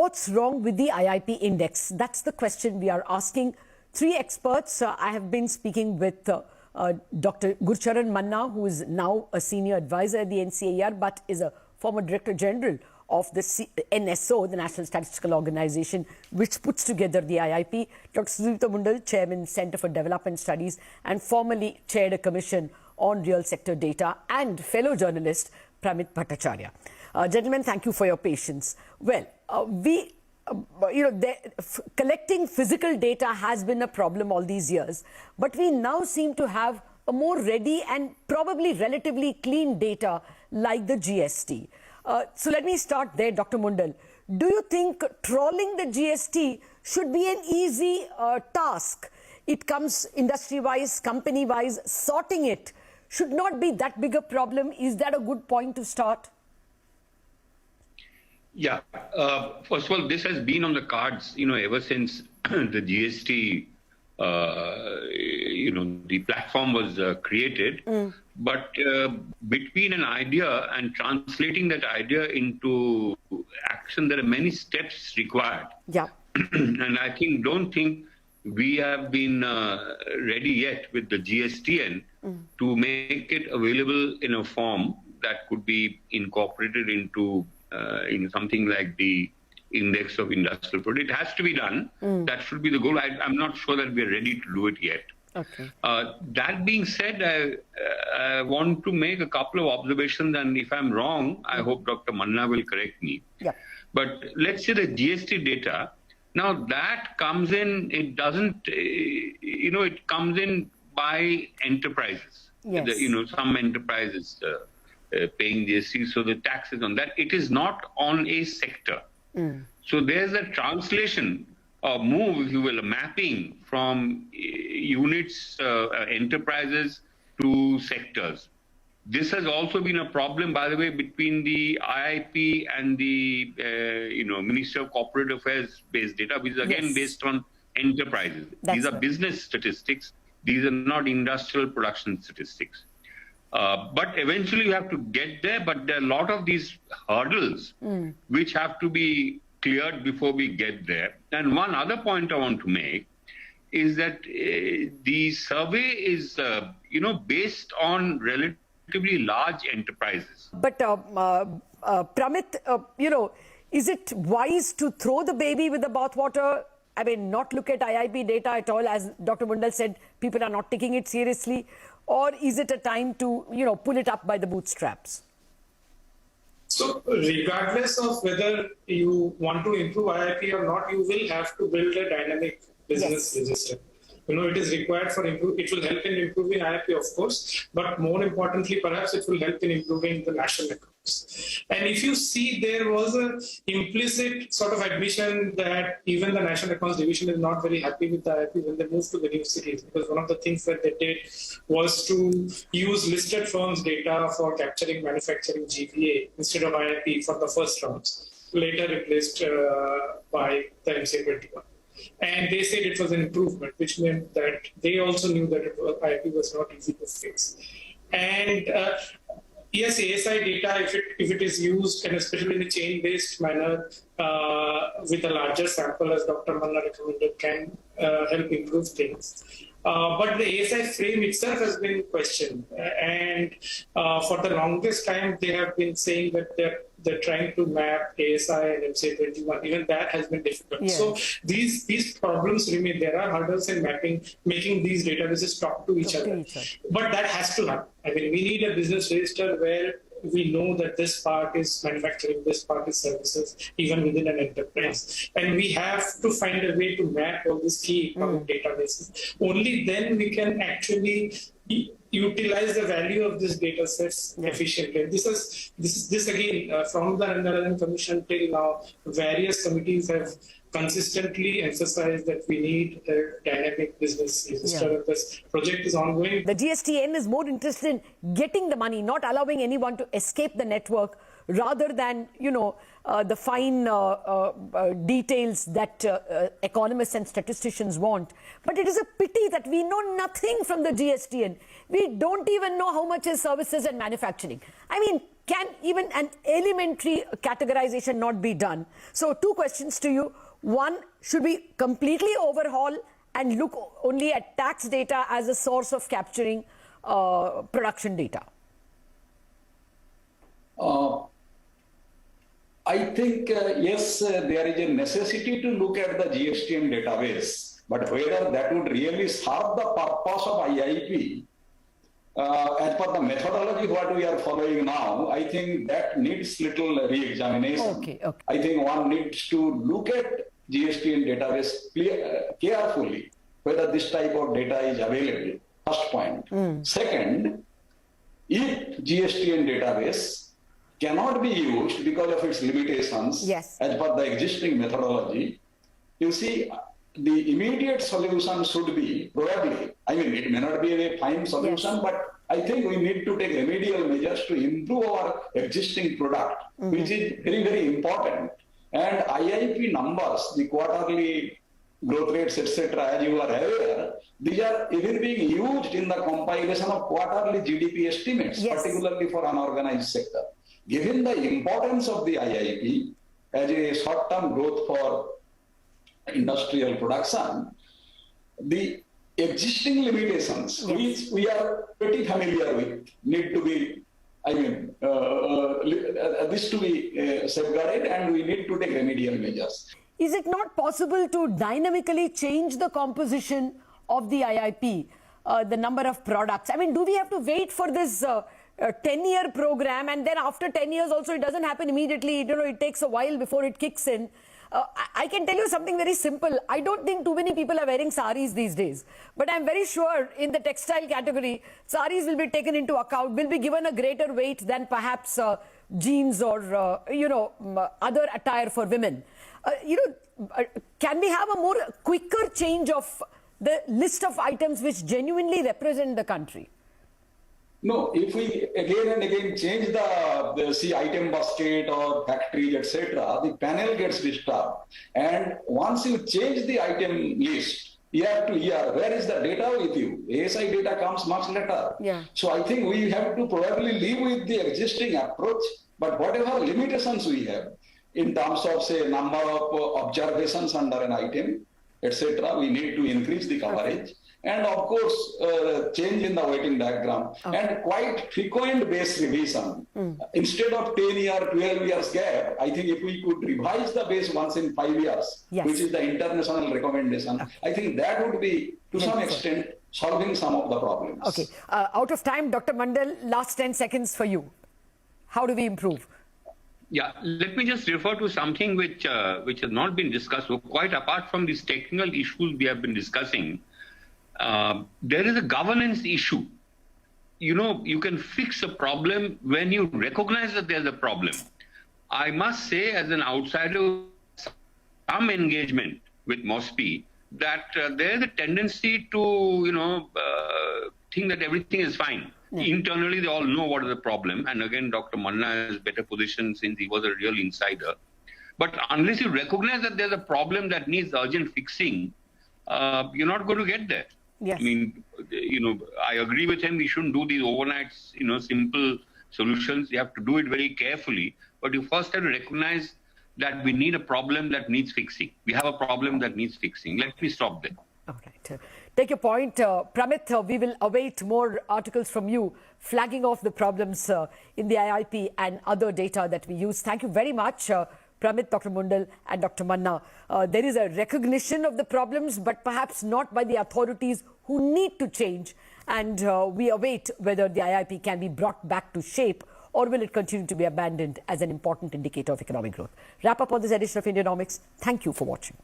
What's wrong with the IIP index? That's the question we are asking. Three experts. I have been speaking with Dr. Gurucharan Manna, who is now a senior advisor at the NCAR, but is a former Director General of the NSO, the National Statistical Organization, which puts together the IIP. Dr. Sudipto Mundle, Chairman, Center for Development Studies, and formerly chaired a commission on real sector data, and fellow journalist Pramit Bhattacharya. Gentlemen, thank you for your patience. Well, collecting physical data has been a problem all these years, but we now seem to have a more ready and probably relatively clean data like the GST. So let me start there, Dr. Mundle. Do you think trawling the GST should be an easy task? It comes industry-wise, company-wise, sorting it should not be that big a problem. Is that a good point to start? Yeah. First of all, this has been on the cards, ever since the GST, the platform was created. But between an idea and translating that idea into action, there are many steps required. Yeah. And I don't think we have been ready yet with the GSTN to make it available in a form that could be incorporated into something like the index of industrial product. It has to be done. That should be the goal. I'm not sure that we're ready to do it yet. Okay. That being said, I want to make a couple of observations, and if I'm wrong, I hope Dr. Manna will correct me. Yeah. But let's say the GST data, now that comes in, it doesn't, it comes in by enterprises. Yes. Some enterprises paying GST, so the tax is on that. It is not on a sector. So there's a translation, a move, if you will, a mapping from units, enterprises to sectors. This has also been a problem, by the way, between the IIP and the Ministry of Corporate Affairs based data, which is again based on enterprises. These are business statistics. These are not industrial production statistics. But eventually you have to get there, but there are a lot of these hurdles which have to be cleared before we get there. And one other point I want to make is that the survey is, based on relatively large enterprises. But Pramit, is it wise to throw the baby with the bathwater? I mean, not look at IIP data at all, as Dr. Mundal said, people are not taking it seriously. Or is it a time to, pull it up by the bootstraps? So regardless of whether you want to improve IIP or not, you will have to build a dynamic business register. It is required for it will help in improving IIP, of course, but more importantly, perhaps it will help in improving the national accounts. And if you see, there was an implicit sort of admission that even the National Accounts Division is not very happy with the IIP when they moved to the new cities, because one of the things that they did was to use listed firms' data for capturing manufacturing GVA instead of IIP for the first rounds, later replaced by the MCA21. And they said it was an improvement, which meant that they also knew that IIP was not easy to fix. And yes, ASI data, if it is used, and especially in a chain-based manner, with a larger sample, as Dr. Manna recommended, can help improve things. But the ASI frame itself has been questioned. And for the longest time, they have been saying that they're trying to map ASI and MCA21. Even that has been difficult. Yeah. So these problems remain. There are hurdles in making these databases talk to each other. But that has to happen. I mean, we need a business register where we know that this part is manufacturing, this part is services, even within an enterprise. And we have to find a way to map all these key economic databases. Only then we can actually utilize the value of these data sets efficiently. This again, from the Narayan Commission till now, various committees have consistently emphasized that we need a dynamic business register. This project is ongoing. The GSTN is more interested in getting the money, not allowing anyone to escape the network, rather than, the fine details that economists and statisticians want. But it is a pity that we know nothing from the GSTN. We don't even know how much is services and manufacturing. I mean, can even an elementary categorization not be done? So 2 questions to you. One, should we completely overhaul and look only at tax data as a source of capturing production data? I think, yes, there is a necessity to look at the GSTN database, but whether that would really serve the purpose of IIP, as per the methodology what we are following now, I think that needs little re-examination. Okay. I think one needs to look at GSTN database carefully, whether this type of data is available, first point. Second, if GSTN database cannot be used because of its limitations, yes, as per the existing methodology, you see, the immediate solution should be probably, I mean, it may not be a fine solution, yes, but I think we need to take remedial measures to improve our existing product, which is very, very important. And IIP numbers, the quarterly growth rates, etc., as you are aware, these are even being used in the compilation of quarterly GDP estimates, yes, particularly for unorganized sector. Given the importance of the IIP as a short-term growth for industrial production, the existing limitations, yes, which we are pretty familiar with, need to be, I mean, this to be safeguarded, and we need to take remedial measures. Is it not possible to dynamically change the composition of the IIP, the number of products? I mean, do we have to wait for this 10-year program, and then after 10 years also it doesn't happen immediately? You know, it takes a while before it kicks in. I can tell you something very simple. I don't think too many people are wearing saris these days, but I'm very sure in the textile category, saris will be taken into account, will be given a greater weight than perhaps jeans or, other attire for women. Can we have a more quicker change of the list of items which genuinely represent the country? No, if we again and again change the item basket or factories, etc., the panel gets disturbed. And once you change the item list year to year, where is the data with you? ASI data comes much later. Yeah. So I think we have to probably live with the existing approach, but whatever limitations we have in terms of, say, number of observations under an item, etc., we need to increase the coverage. Okay. And of course, change in the weighting diagram, okay, and quite frequent base revision. Instead of 10-year, 12 years gap, I think if we could revise the base once in 5 years, yes, which is the international recommendation, okay, I think that would be, to some extent, solving some of the problems. Okay. Out of time, Dr. Mundle, last 10 seconds for you. How do we improve? Yeah, let me just refer to something which has not been discussed. So quite apart from these technical issues we have been discussing, there is a governance issue. You know, you can fix a problem when you recognize that there's a problem. I must say, as an outsider, some engagement with MOSPI, that there is a tendency to, think that everything is fine. Yeah. Internally, they all know what is the problem. And again, Dr. Manna is better positioned since he was a real insider. But unless you recognize that there's a problem that needs urgent fixing, you're not going to get there. Yes. I mean, I agree with him. We shouldn't do these overnight, simple solutions. You have to do it very carefully. But you first have to recognize that we need a problem that needs fixing. We have a problem that needs fixing. Let me stop there. All right. Take your point. Pramit, we will await more articles from you flagging off the problems in the IIP and other data that we use. Thank you very much, Pramit, Dr. Mundle and Dr. Manna. There is a recognition of the problems, but perhaps not by the authorities who need to change. And we await whether the IIP can be brought back to shape, or will it continue to be abandoned as an important indicator of economic growth. Wrap up on this edition of Indianomics. Thank you for watching.